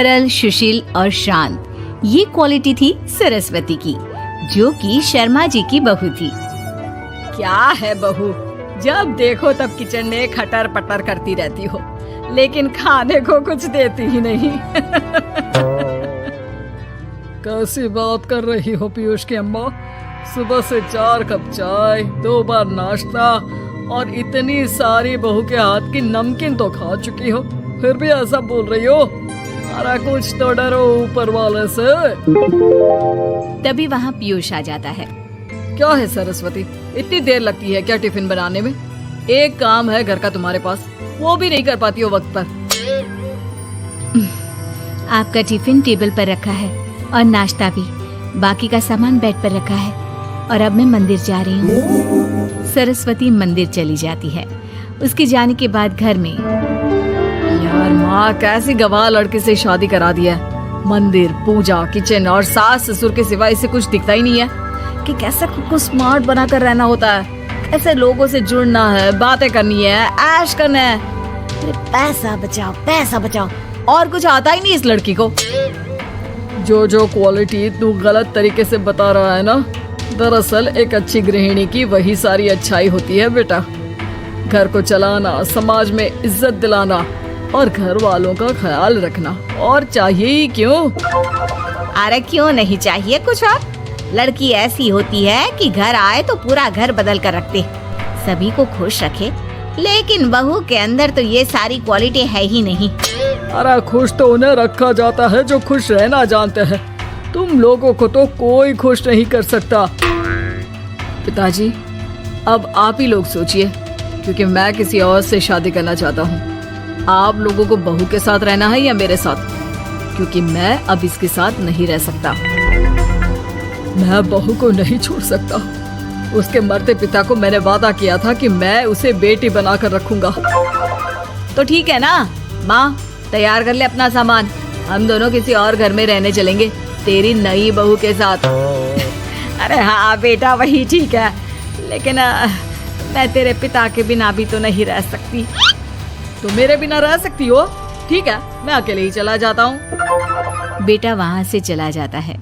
सरल, सुशील और शांत, ये क्वालिटी थी सरस्वती की, जो कि शर्मा जी की बहू थी। क्या है बहू, जब देखो तब किचन में खटर पटर करती रहती हो, लेकिन खाने को कुछ देती ही नहीं। कैसी बात कर रही हो पीयूष की अम्मा, सुबह से 4 कप चाय, 2 बार नाश्ता और इतनी सारी बहू के हाथ की नमकीन तो खा चुकी हो, फिर भी ऐसा बोल रही हो। अरे कुछ तो डरो ऊपर वाले से। तभी वहाँ पीयूष आ जाता है। क्या है सरस्वती, इतनी देर लगती है क्या टिफिन बनाने में? एक काम है घर का तुम्हारे पास, वो भी नहीं कर पाती हो वक्त पर। आपका टिफिन टेबल पर रखा है और नाश्ता भी, बाकी का सामान बेड पर रखा है और अब मैं मंदिर जा रही हूँ। सरस्वती मंदिर चली जाती है। उसके जाने के बाद घर में, यार माँ कैसी गवाह लड़के से शादी करा दिया है। मंदिर, पूजा, किचन और सास ससुर के सिवा इसे कुछ दिखता ही नहीं है कि कैसे खुद को स्मार्ट बनाकर रहना होता है, कैसे लोगों से जुड़ना है, बातें करनी है, ऐश करना है। अरे पैसा बचाओ, और कुछ आता ही नहीं इस लड़की को। जो क्वालिटी तू गलत तरीके से बता रहा है ना, दरअसल एक अच्छी गृहिणी की वही सारी अच्छाई होती है बेटा। घर को चलाना, समाज में इज्जत दिलाना और घर वालों का ख्याल रखना, और चाहिए ही क्यों? अरे क्यों नहीं चाहिए कुछ और? लड़की ऐसी होती है कि घर आए तो पूरा घर बदल कर रख दे, सभी को खुश रखे, लेकिन बहू के अंदर तो ये सारी क्वालिटी है ही नहीं। अरे खुश तो उन्हें रखा जाता है जो खुश रहना जानते हैं, तुम लोगों को तो कोई खुश नहीं कर सकता। पिताजी अब आप ही लोग सोचिए, क्योंकि मैं किसी और से शादी करना चाहता हूँ। आप लोगों को बहू के साथ रहना है या मेरे साथ? क्योंकि मैं अब इसके साथ नहीं रह सकता। मैं बहू को नहीं छोड़ सकता। उसके मरते पिता को मैंने वादा किया था कि मैं उसे बेटी बनाकर रखूंगा। तो ठीक है ना माँ, तैयार कर ले अपना सामान, हम दोनों किसी और घर में रहने चलेंगे तेरी नई बहू के साथ। अरे हाँ बेटा, वही ठीक है, लेकिन मैं तेरे पिता के बिना भी तो नहीं रह सकती। तो मेरे बिना रह सकती हो? ठीक है, मैं अकेले ही चला जाता हूँ। बेटा वहाँ से चला जाता है,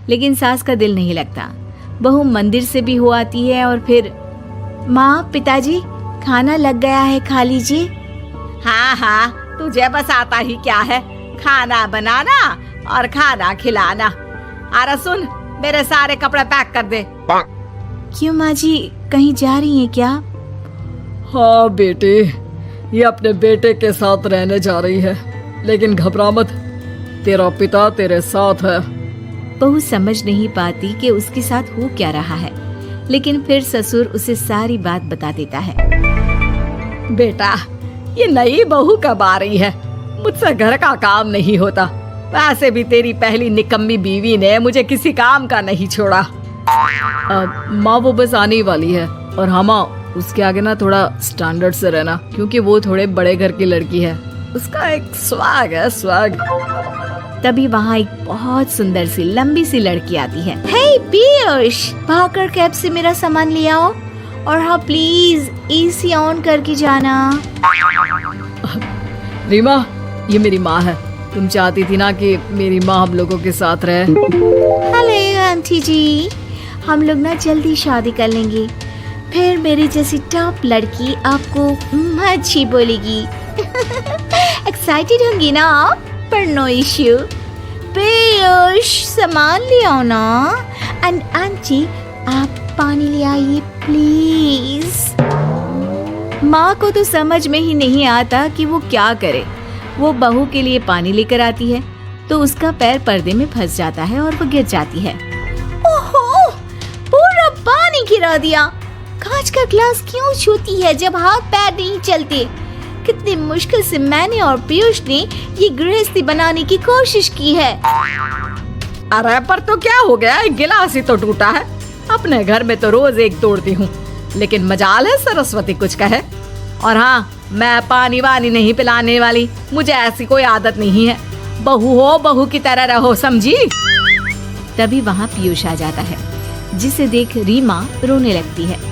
लेकिन सास का दिल नहीं लगता। बहू मंदिर से भी हो आती है और फिर, माँ पिताजी खाना लग गया है, खा लीजिए। हाँ, तुझे बस आता ही क्या है, खाना बनाना और खाना खिलाना। अरे सुन, मेरे सारे कपड़े पैक कर दे। क्यों माँ जी, कहीं जा रही हैं क्या? हाँ बेटे, ये अपने बेटे के साथ रहने जा रही है, लेकिन घबरा मत, तेरा पिता तेरे साथ है। बहू समझ नहीं पाती कि उसके साथ हो क्या रहा है, लेकिन फिर ससुर उसे सारी बात बता देता है। बेटा, ये नई बहू कब आ रही है? मुझसे घर का काम नहीं होता, वैसे भी तेरी पहली निकम्मी बीवी ने मुझे किसी काम का नहीं छोड़ा। माँ वो बस आने ही वाली है, और हाँ माँ, उसके आगे ना थोड़ा स्टैंडर्ड से रहना, क्योंकि वो थोड़े बड़े घर की लड़की है, उसका एक स्वैग है, स्वैग। तभी वहाँ एक बहुत सुंदर सी लंबी सी लड़की आती है। हे पीयूष, भागकर कैब से मेरा सामान ले आओ, और हाँ प्लीज एसी ऑन करके जाना। रीमा, ये मेरी माँ है, तुम चाहती थी ना कि मेरी माँ हम लोगों के साथ रहे। हेलो आंटी जी, हम लोग ना जल्दी शादी कर लेंगे, फिर मेरी जैसी टॉप लड़की आपको अच्छी बोलेगी। एक्साइटेड होंगी ना आप? पर नो इश्यू। पीयूष सामान ले आओ ना, एंड आंटी आप पानी ले आइए प्लीज। माँ को तो समझ में ही नहीं आता कि वो क्या करे। वो बहू के लिए पानी लेकर आती है तो उसका पैर पर्दे में फंस जाता है और वो गिर जाती है। ओहो, पूरा पानी गिरा दिया। कांच का ग्लास क्यों छूती है जब हाथ पैर नहीं चलते? कितनी मुश्किल से मैंने और पीयूष ने ये गृहस्थी बनाने की कोशिश की है। अरे पर तो क्या हो गया, एक गिलास ही तो टूटा है। अपने घर में तो रोज एक तोड़ती हूँ, लेकिन मजाल है सरस्वती कुछ कहे। और हाँ, मैं पानी वानी नहीं पिलाने वाली, मुझे ऐसी कोई आदत नहीं है। बहू हो, बहू की तरह रहो, समझी? तभी वहाँ पीयूष आ जाता है, जिसे देख रीमा रोने लगती है।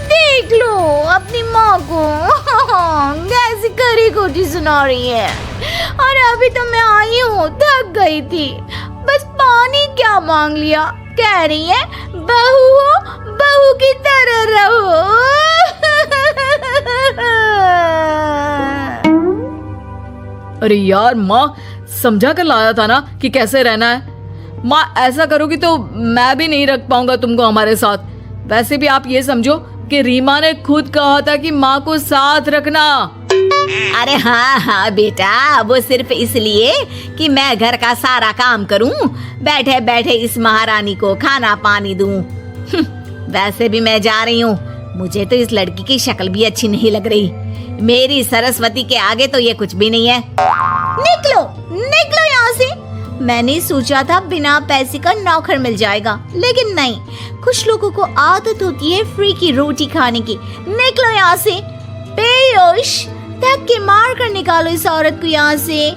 देख देख लो अपनी माँ को कैसी करी खोटी सुना रही है। और अभी तो मैं आई हूँ, थक गई थी, बस पानी क्या मांग लिया। कह रही है बहू हो, बहू की तरह रहो। अरे यार माँ, समझा कर लाया था ना कि कैसे रहना है। माँ ऐसा करोगी तो मैं भी नहीं रख पाऊंगा तुमको हमारे साथ। वैसे भी आप ये समझो कि रीमा ने खुद कहा था कि माँ को साथ रखना। अरे हाँ हाँ बेटा, वो सिर्फ इसलिए कि मैं घर का सारा काम करूं, बैठे बैठे इस महारानी को खाना पानी दूं। वैसे भी मैं जा रही हूँ, मुझे तो इस लड़की की शक्ल भी अच्छी नहीं लग रही। मेरी सरस्वती के आगे तो ये कुछ भी नहीं है। निकलो निकलो यहाँ से। मैंने सोचा था बिना पैसे का नौकर मिल जाएगा, लेकिन नहीं। कुछ लोगों को आदत होती है फ्री की रोटी खाने की। निकलो यहाँ से। बेहोश, धक के मार कर निकालो इस औरत को यहाँ से।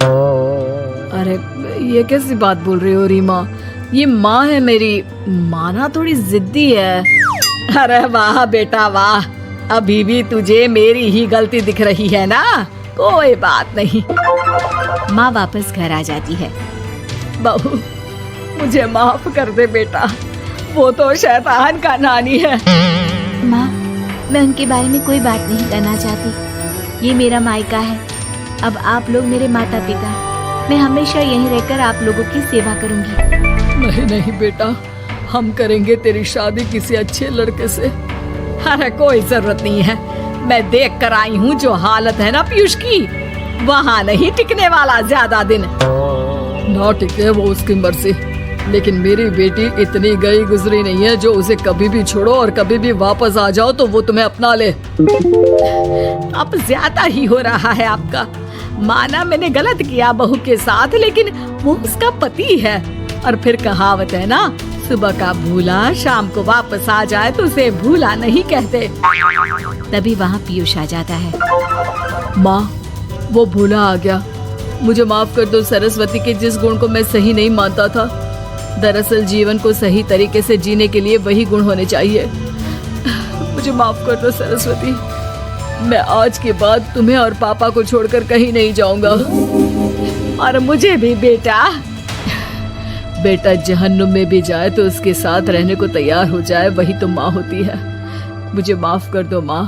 अरे ये कैसी बात बोल रही हो रीमा? ये माँ है मेरी, माना थोड़ी जिद्दी है। अरे वाह बेटा वाह, अभी भी तुझे मेरी ही गलती दिख रही है ना? कोई बात नहीं। माँ वापस घर आ जाती है। बहू, मुझे माफ कर दे बेटा, वो तो शैतान का नानी है। माँ, मैं उनके बारे में कोई बात नहीं करना चाहती। ये मेरा मायका है। अब आप लोग मेरे माता पिता। मैं हमेशा यहीं रहकर आप लोगों की सेवा करूंगी। नहीं नहीं बेटा, हम करेंगे तेरी शादी किसी अच्छे लड़के से। अरे कोई जरूरत नहीं है, मैं देख कर आई हूँ जो हालत है ना पीयूष की, वहाँ नहीं टिकने वाला ज्यादा दिन। ना टिके वो उसकी मर्जी, लेकिन मेरी बेटी इतनी गई गुजरी नहीं है जो उसे कभी भी छोड़ो और कभी भी वापस आ जाओ तो वो तुम्हें अपना ले। अब ज्यादा ही हो रहा है आपका। माना मैंने गलत किया बहू के साथ, लेकिन वो उसका पति है। और फिर कहावत है ना, सुबह का भूला शाम को वापस आ जाए तो उसे भूला नहीं कहते। तभी वहाँ पीयूष आ जाता है। माँ, वो भूला आ गया, मुझे माफ कर दो। सरस्वती के जिस गुण को मैं सही नहीं मानता था, दरअसल जीवन को सही तरीके से जीने के लिए वही गुण होने चाहिए। मुझे माफ कर दो सरस्वती, मैं आज के बाद तुम्हें और पापा को छोड़कर कहीं नहीं जाऊंगा। और मुझे भी बेटा। बेटा जहन्नुम में भी जाए तो उसके साथ रहने को तैयार हो जाए, वही तो माँ होती है। मुझे माफ कर दो माँ।